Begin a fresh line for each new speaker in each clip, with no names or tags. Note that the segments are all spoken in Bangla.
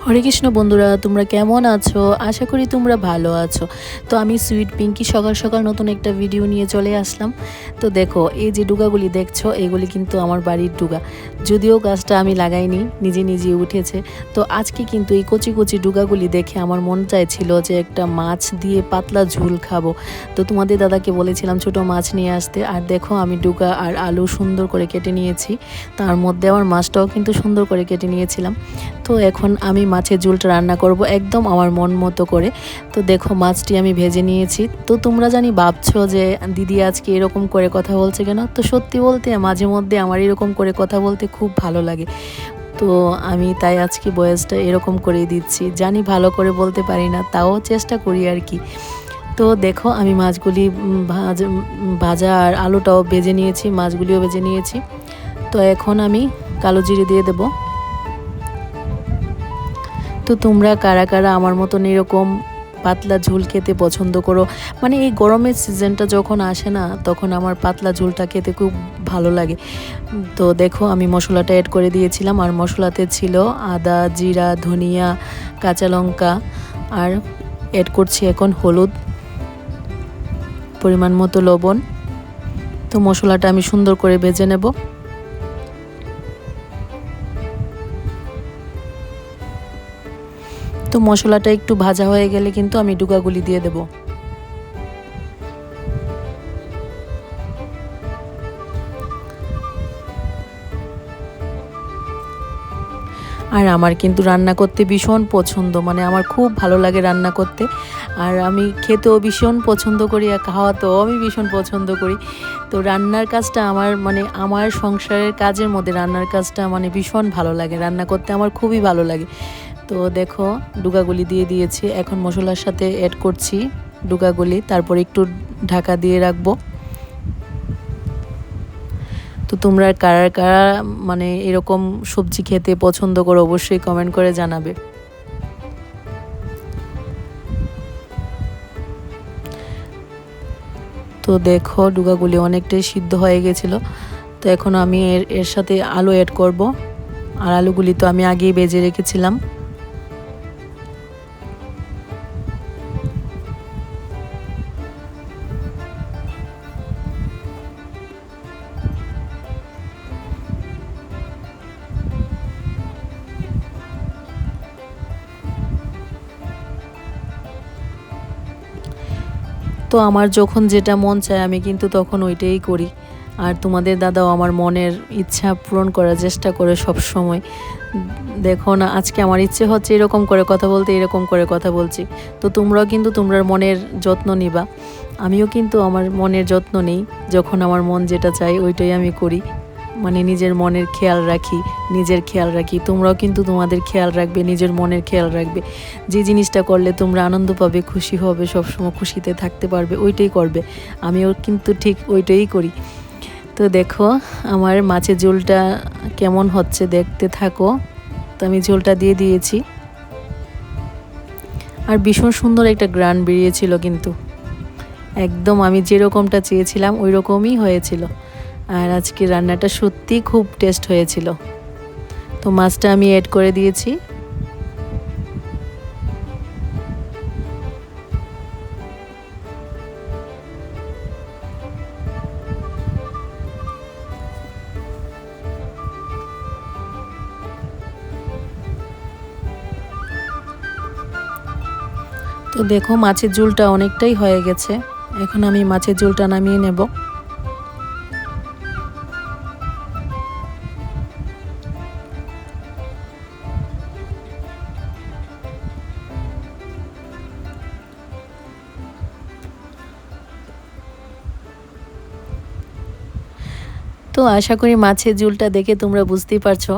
হরে কৃষ্ণ বন্ধুরা, তোমরা কেমন আছো? আশা করি তোমরা ভালো আছো। তো আমি সুইট পিঙ্কি সকাল সকাল নতুন একটা ভিডিও নিয়ে চলে আসলাম। তো দেখো, এই যে ডুগাগুলি দেখছো, এগুলি কিন্তু আমার বাড়ির ডুগা। যদিও গাছটা আমি লাগাইনি, নিজে নিজে উঠেছে। তো আজকে কিন্তু এই কচি কচি ডুগাগুলি দেখে আমার মন চাইছিল যে একটা মাছ দিয়ে পাতলা ঝোল খাবো। তো তোমাদের দাদাকে বলেছিলাম ছোট মাছ নিয়ে আসতে। আর দেখো, আমি ডুগা আর আলু সুন্দর করে কেটে নিয়েছি। তার মধ্যে আমার মাছটাও কিন্তু সুন্দর করে কেটে নিয়েছিলাম। তো এখন আমি মাছের ঝোলটা রান্না করব একদম আমার মন মতো করে। তো দেখো, মাছটি আমি ভেজে নিয়েছি। তো তোমরা জানি ভাবছো যে দিদি আজকে এরকম করে কথা বলছে কেন। তো সত্যি বলতে মাঝে মধ্যে আমার এরকম করে কথা বলতে খুব ভালো লাগে। তো আমি তাই আজকে ভয়েসটা এরকম করেই দিচ্ছি। জানি ভালো করে বলতে পারি না, তাও চেষ্টা করি আর কি। তো দেখো, আমি মাছগুলি ভাজা আর আলুটাও ভেজে নিয়েছি, মাছগুলিও ভেজে নিয়েছি। তো এখন আমি কালো জিরে দিয়ে দেবো। তো তোমরা কারা কারা আমার মতন এরকম পাতলা ঝোল খেতে পছন্দ করো? মানে এই গরমের সিজনটা যখন আসে না, তখন আমার পাতলা ঝোলটা খেতে খুব ভালো লাগে। তো দেখো, আমি মশলাটা অ্যাড করে দিয়েছিলাম। আর মশলাতে ছিল আদা, জিরা, ধনিয়া, কাঁচা লঙ্কা। আর অ্যাড করছি এখন হলুদ, পরিমাণ মতো লবণ। তো মশলাটা আমি সুন্দর করে ভেজে নেব। তো মশলাটা একটু ভাজা হয়ে গেলে কিন্তু আমি ডুগাগুলি দিয়ে দেব। আর আমার কিন্তু রান্না করতে ভীষণ পছন্দ, মানে আমার খুব ভালো লাগে রান্না করতে। আর আমি খেতেও ভীষণ পছন্দ করি, আর খাওয়াতেও আমি ভীষণ পছন্দ করি। তো রান্নার কাজটা আমার সংসারের কাজের মধ্যে রান্নার কাজটা মানে ভীষণ ভালো লাগে। রান্না করতে আমার খুবই ভালো লাগে। তো দেখো, ডুগাগুলি দিয়ে দিয়েছি। এখন মশলার সাথে অ্যাড করছি ডুগাগুলি, তারপর একটু ঢাকা দিয়ে রাখবো। তো তোমরা কারা কারা মানে এরকম সবজি খেতে পছন্দ করো, অবশ্যই কমেন্ট করে জানাবে। তো দেখো, ডুগাগুলি অনেকটাই সিদ্ধ হয়ে গেছিলো। তো এখন আমি এর সাথে আলু অ্যাড করব। আর আলুগুলি তো আমি আগেই ভেজে রেখেছিলাম। তো আমার যখন যেটা মন চায় আমি কিন্তু তখন ওইটাই করি। আর তোমাদের দাদাও আমার মনের ইচ্ছা পূরণ করার চেষ্টা করে সব সময়। দেখো না, আজকে আমার ইচ্ছে হচ্ছে এরকম করে কথা বলতে, এরকম করে কথা বলছি। তো তোমরাও কিন্তু তোমরার মনের যত্ন নিবা। আমিও কিন্তু আমার মনের যত্ন নিই। যখন আমার মন যেটা চাই ওইটাই আমি করি। মানে নিজের মনের খেয়াল রাখি, নিজের খেয়াল রাখি। তোমরাও কিন্তু তোমাদের খেয়াল রাখবে, নিজের মনের খেয়াল রাখবে। যে জিনিসটা করলে তোমরা আনন্দ পাবে, খুশি হবে, সবসময় খুশিতে থাকতে পারবে, ওইটাই করবে। আমিও কিন্তু ঠিক ওইটাই করি। তো দেখো, আমার মাছের ঝোলটা কেমন হচ্ছে দেখতে থাকো। তো আমি ঝোলটা দিয়ে দিয়েছি। আর ভীষণ সুন্দর একটা গ্রান বেরিয়েছিল কিন্তু। একদম আমি যেরকমটা চেয়েছিলাম ওই রকমই হয়েছিল। আর আজকে রান্নাটা সত্যি খুব টেস্ট হয়েছিল। তো মাছটা আমি অ্যাড করে দিয়েছি। তো দেখো, মাছের ঝোলটা অনেকটাই হয়ে গেছে। এখন আমি মাছের ঝোলটা নামিয়ে নেব। তো আশা করি মাছের ঝোলটা দেখে তোমরা বুঝতেই পারছো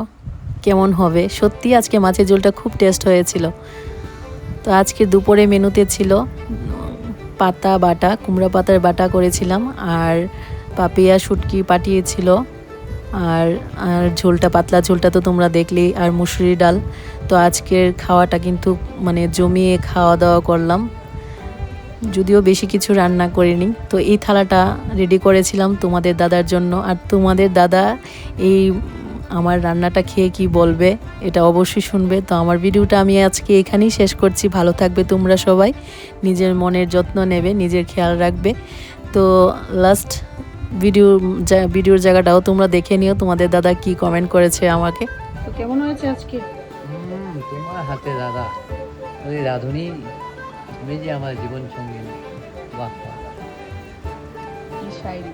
কেমন হবে। সত্যি আজকে মাছের ঝোলটা খুব টেস্ট হয়েছিল। তো আজকে দুপুরে মেনুতে ছিল পাতা বাটা, কুমড়া পাতার বাটা করেছিলাম। আর পাপিয়া শুটকি পাঠিয়েছিল। আর আর ঝোলটা, পাতলা ঝোলটা তো তোমরা দেখলেই। আর মুসুরি ডাল। তো আজকের খাওয়াটা কিন্তু মানে জমিয়ে খাওয়া দাওয়া করলাম। যদিও বেশি কিছু রান্না করিনি। তো এই থালাটা রেডি করেছিলাম তোমাদের দাদার জন্য। আর তোমাদের দাদা এই আমার রান্নাটা খেয়ে কি বলবে এটা অবশ্যই শুনবে। তো আমার ভিডিওটা আমি আজকে এখানেই শেষ করছি। ভালো থাকবে তোমরা সবাই, নিজের মনের যত্ন নেবে, নিজের খেয়াল রাখবে। তো লাস্ট ভিডিওর জায়গাটাও তোমরা দেখে নিও, তোমাদের দাদা কি কমেন্ট করেছে আমাকে। তো কেমন হয়েছে আজকে?
তোমার হাতে দাদা, ওই রাঁধুনি, তুমি যে আমার জীবন সঙ্গী। বাহ বাহ,
কি শায়রি।